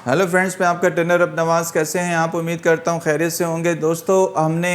Hello friends, मैं आपका trainer अब नवाज़। कैसे हैं आप? उम्मीद करता हूं खैरियत से होंगे। दोस्तों, हमने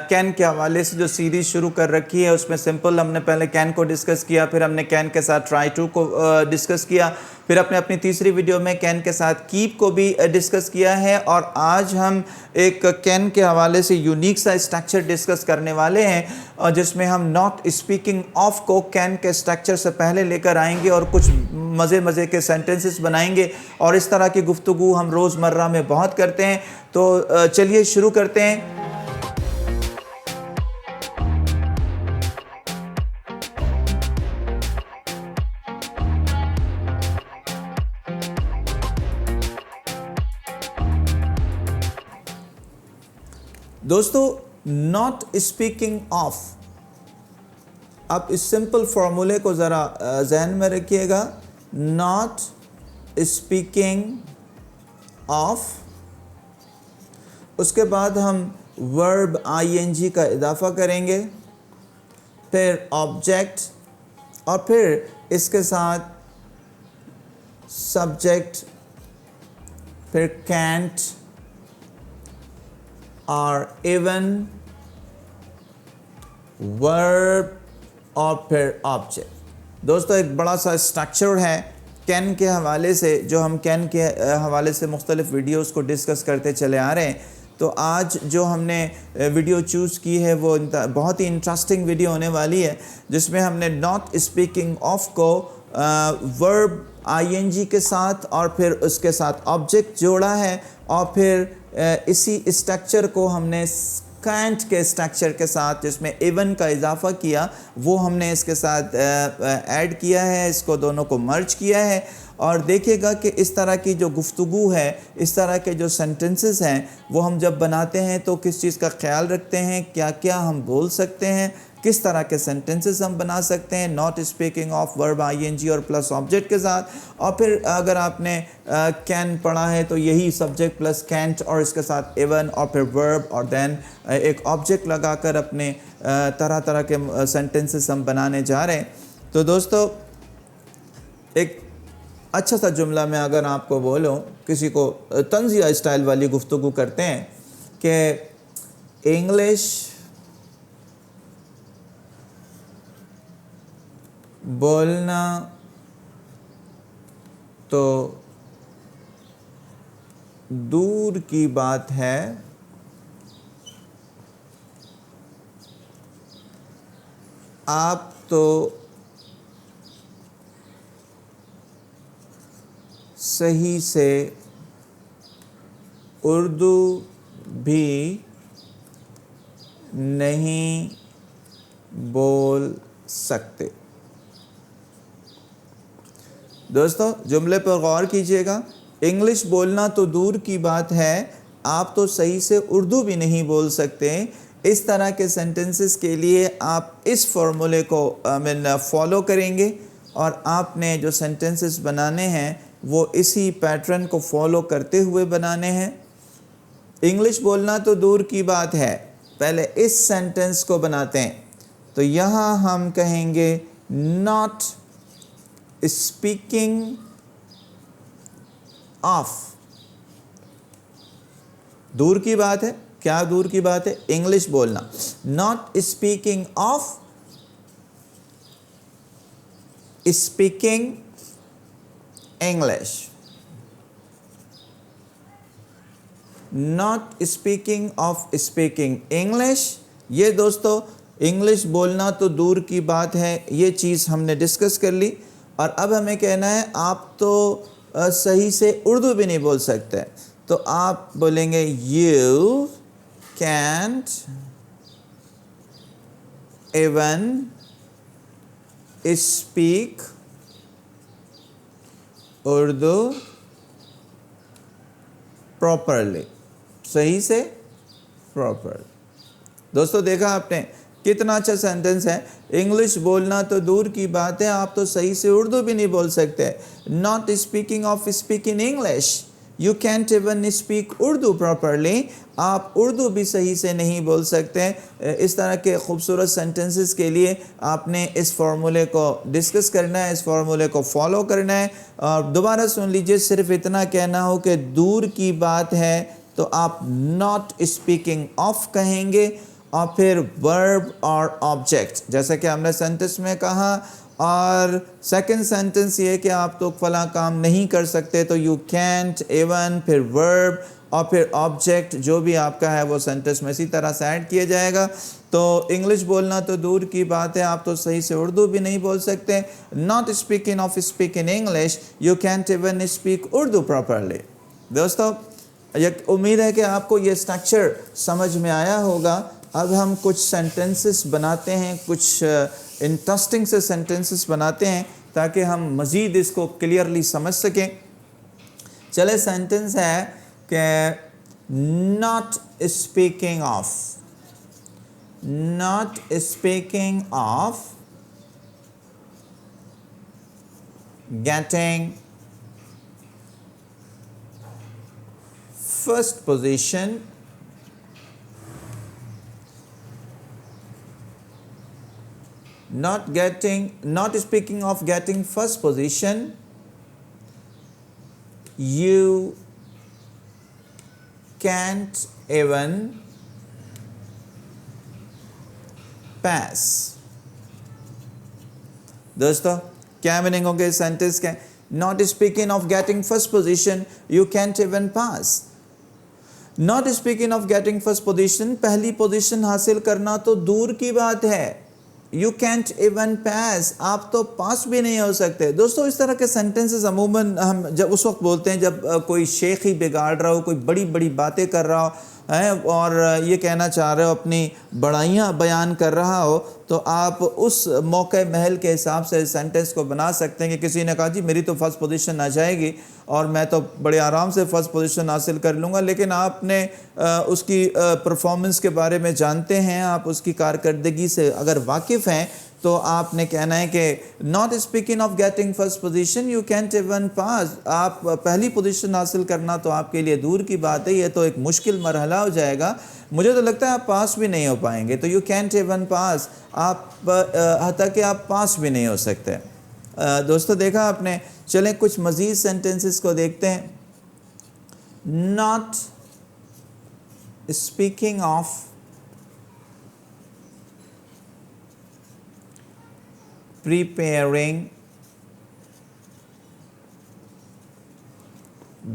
कैन के हवाले से जो सीरीज़ शुरू कर रखी है उसमें सिंपल हमने पहले कैन को डिस्कस किया, फिर हमने कैन के साथ ट्राई टू को डिस्कस किया, फिर अपने अपनी तीसरी वीडियो में कैन के साथ कीप को भी डिस्कस किया है। और आज हम एक कैन के हवाले से यूनिक सा स्ट्रक्चर डिस्कस करने वाले हैं जिसमें हम नॉट स्पीकिंग ऑफ को कैन के स्ट्रक्चर से पहले लेकर आएंगे और कुछ मज़े के सेंटेंसेस बनाएंगे। और इस तरह की गुफ्तगू हम रोज़मर्रा में बहुत करते हैं। तो चलिए शुरू करते हैं। दोस्तों, नॉट स्पीकिंग ऑफ, आप इस सिंपल फॉर्मूले को ज़रा जहन में रखिएगा। नॉट स्पीकिंग ऑफ, उसके बाद हम वर्ब आईएनजी का इजाफा करेंगे, फिर ऑब्जेक्ट, और फिर इसके साथ सब्जेक्ट, फिर कैंट और इवन, वर्ब और फिर ऑब्जेक्ट। दोस्तों, एक बड़ा सा स्ट्रक्चर है कैन के हवाले से, जो हम कैन के हवाले से मुख्तलिफ वीडियोस को डिस्कस करते चले आ रहे हैं। तो आज जो हमने वीडियो चूज़ की है वो बहुत ही इंटरेस्टिंग वीडियो होने वाली है, जिसमें हमने नॉट स्पीकिंग ऑफ को वर्ब आईएनजी के साथ और फिर उसके साथ ऑब्जेक्ट जोड़ा है, और फिर इसी स्ट्रक्चर को हमने कैंट के स्ट्रक्चर के साथ, जिसमें इवन का इजाफा किया, वो हमने इसके साथ ऐड किया है। इसको दोनों को मर्ज किया है। और देखिएगा कि इस तरह की जो गुफ्तगू है, इस तरह के जो सेंटेंसेस हैं, वो हम जब बनाते हैं तो किस चीज़ का ख्याल रखते हैं, क्या क्या हम बोल सकते हैं, किस तरह के सेंटेंसेस हम बना सकते हैं not speaking of verb ING और प्लस ऑब्जेक्ट के साथ। और फिर अगर आपने कैन पढ़ा है तो यही सब्जेक्ट प्लस कैंट और इसके साथ इवन और फिर वर्ब और देन एक ऑब्जेक्ट लगाकर अपने तरह तरह के सेंटेंसेस हम बनाने जा रहे हैं। तो दोस्तों, एक अच्छा सा जुमला मैं अगर आपको बोलूं, किसी को तंज़िया स्टाइल वाली गुफ्तगू करते हैं कि इंग्लिश बोलना तो दूर की बात है, आप तो सही से उर्दू भी नहीं बोल सकते। दोस्तों, जुमले पर गौर कीजिएगा। इंग्लिश बोलना तो दूर की बात है, आप तो सही से उर्दू भी नहीं बोल सकते। इस तरह के सेंटेंसेस के लिए आप इस फॉर्मूले को फॉलो करेंगे, और आपने जो सेंटेंसेस बनाने हैं वो इसी पैटर्न को फॉलो करते हुए बनाने हैं। इंग्लिश बोलना तो दूर की बात है, पहले इस सेंटेंस को बनाते हैं। तो यहाँ हम कहेंगे नॉट स्पीकिंग ऑफ, दूर की बात है। क्या दूर की बात है? इंग्लिश बोलना। Not speaking of, speaking English. Not speaking of speaking English. ये दोस्तों, इंग्लिश बोलना तो दूर की बात है, ये चीज़ हमने डिस्कस कर ली। और अब हमें कहना है आप तो सही से उर्दू भी नहीं बोल सकते। तो आप बोलेंगे you can't even speak Urdu properly, सही से प्रॉपर। दोस्तों, देखा आपने कितना अच्छा सेंटेंस है। इंग्लिश बोलना तो दूर की बात है, आप तो सही से उर्दू भी नहीं बोल सकते। Not speaking of speaking English, you can't even speak Urdu properly, आप उर्दू भी सही से नहीं बोल सकते। इस तरह के खूबसूरत सेंटेंसेस के लिए आपने इस फार्मूले को डिस्कस करना है, इस फार्मूले को फॉलो करना है। और दोबारा सुन लीजिए, सिर्फ इतना कहना हो कि दूर की बात है तो आप नॉट स्पीकिंग ऑफ कहेंगे, और फिर वर्ब और ऑब्जेक्ट, जैसा कि हमने सेंटेंस में कहा। और सेकंड सेंटेंस ये कि आप तो फला काम नहीं कर सकते, तो यू कैंट इवन, फिर वर्ब और फिर ऑब्जेक्ट जो भी आपका है वो सेंटेंस में इसी तरह से ऐड किया जाएगा। तो इंग्लिश बोलना तो दूर की बात है, आप तो सही से उर्दू भी नहीं बोल सकते। Not speaking of speaking English, you can't even speak Urdu properly. दोस्तों, ये उम्मीद है कि आपको ये स्ट्रक्चर समझ में आया होगा। अब हम कुछ सेंटेंसेस बनाते हैं, कुछ इंटरेस्टिंग से सेंटेंसेस बनाते हैं ताकि हम मज़ीद इसको क्लियरली समझ सकें। चले, सेंटेंस है कि not speaking of, not speaking of getting first position not speaking of getting first position, you can't even pass। दोस्तों, क्या मीनिंग होंगे इस सेंटेंस के? Not speaking of getting first position, you can't even pass. Not speaking of getting first position, पहली position हासिल करना तो दूर की बात है, यू कैंट इवन पास, आप तो पास भी नहीं हो सकते। दोस्तों, इस तरह के सेंटेंसेस अमूमन हम जब उस वक्त बोलते हैं जब कोई शेख ही बिगाड़ रहा हो, कोई बड़ी बड़ी बातें कर रहा हो है और ये कहना चाह रहे हो, अपनी बड़ाइयाँ बयान कर रहा हो, तो आप उस मौके महल के हिसाब से सेंटेंस को बना सकते हैं कि किसी ने कहा जी मेरी तो फर्स्ट पोजीशन आ जाएगी और मैं तो बड़े आराम से फर्स्ट पोजीशन हासिल कर लूँगा, लेकिन आपने उसकी परफॉर्मेंस के बारे में जानते हैं, आप उसकी कारकर्दगी से अगर वाकिफ़ हैं, तो आपने कहना है कि not speaking of getting first position, you can't even pass, आप पहली पोजीशन हासिल करना तो आपके लिए दूर की बात है, ये तो एक मुश्किल मरहला हो जाएगा, मुझे तो लगता है आप पास भी नहीं हो पाएंगे। तो यू कैंट इवन पास, आप हत्ता कि आप पास भी नहीं हो सकते। दोस्तों, देखा आपने। चलें कुछ मज़ीद सेंटेंसेस को देखते हैं। Not speaking of preparing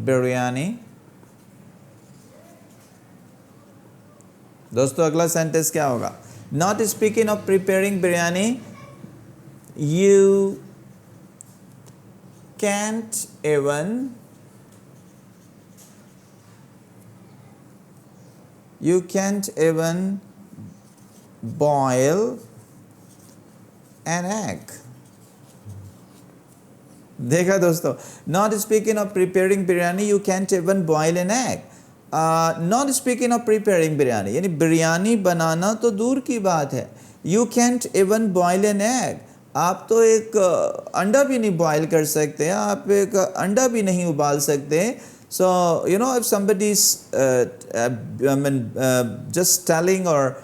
biryani। दोस्तों, अगला सेंटेंस क्या होगा? Not speaking of preparing biryani, you can't even boil an egg. देखा दोस्तों, not speaking of preparing biryani, you can't even boil an egg. Not speaking of preparing biryani, यानी बिरयानी बनाना तो दूर की बात है, you can't even boil an egg, आप तो एक अंडा भी नहीं बॉयल कर सकते, आप एक अंडा भी नहीं उबाल सकते। So, you know, if somebody is just telling or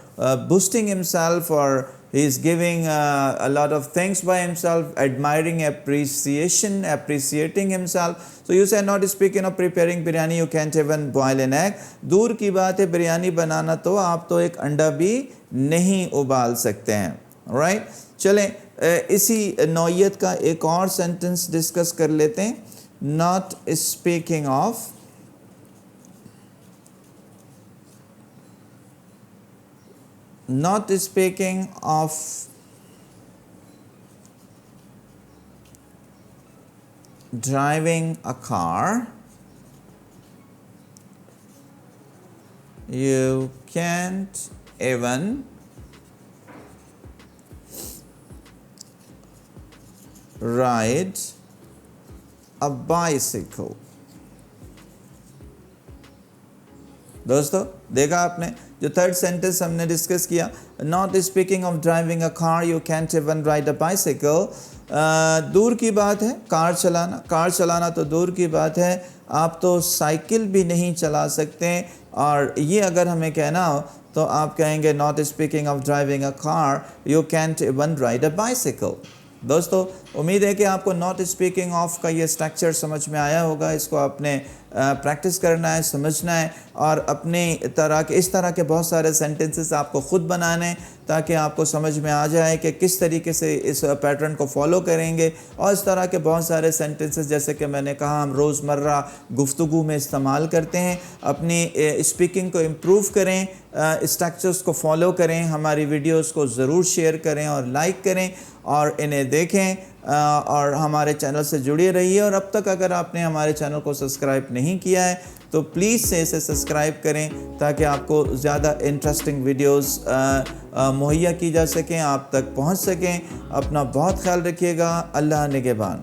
boosting himself, or he is giving a lot of things by himself, admiring, appreciating himself, so you say not speaking of preparing biryani, you can't even boil an egg। दूर की बात है बिरयानी बनाना, तो आप तो एक अंडा भी नहीं उबाल सकते हैं। राइट, चलें इसी नौइयत का एक और सेंटेंस डिस्कस कर लेते हैं। not speaking of driving a car, you can't even ride a bicycle। दोस्तों, देखा आपने जो थर्ड सेंटेंस हमने डिस्कस किया, not speaking of driving a car, you can't even ride a bicycle. दूर की बात है कार चलाना तो दूर की बात है, आप तो साइकिल भी नहीं चला सकते। और ये अगर हमें कहना हो तो आप कहेंगे not speaking of driving a car, you can't even ride a bicycle. दोस्तों उम्मीद है कि आपको नॉट स्पीकिंग ऑफ का ये स्ट्रक्चर समझ में आया होगा। इसको आपने प्रैक्टिस करना है, समझना है और अपने इस तरह के बहुत सारे सेंटेंसेस आपको ख़ुद बनाने हैं ताकि आपको समझ में आ जाए कि किस तरीके से इस पैटर्न को फॉलो करेंगे। और इस तरह के बहुत सारे सेंटेंसेस जैसे कि मैंने कहा हम रोज़मर्रा गुफ्तगू में इस्तेमाल करते हैं। अपनी स्पीकिंग को इम्प्रूव करें, स्ट्रक्चर्स को फॉलो करें, हमारी वीडियोस को ज़रूर शेयर करें और लाइक करें और इन्हें देखें और हमारे चैनल से जुड़े रहिए। और अब तक अगर आपने हमारे चैनल को सब्सक्राइब नहीं किया है तो प्लीज़ से इसे सब्सक्राइब करें ताकि आपको ज़्यादा इंटरेस्टिंग वीडियोस मुहैया की जा सकें, आप तक पहुंच सकें। अपना बहुत ख्याल रखिएगा। अल्लाह निगहबान।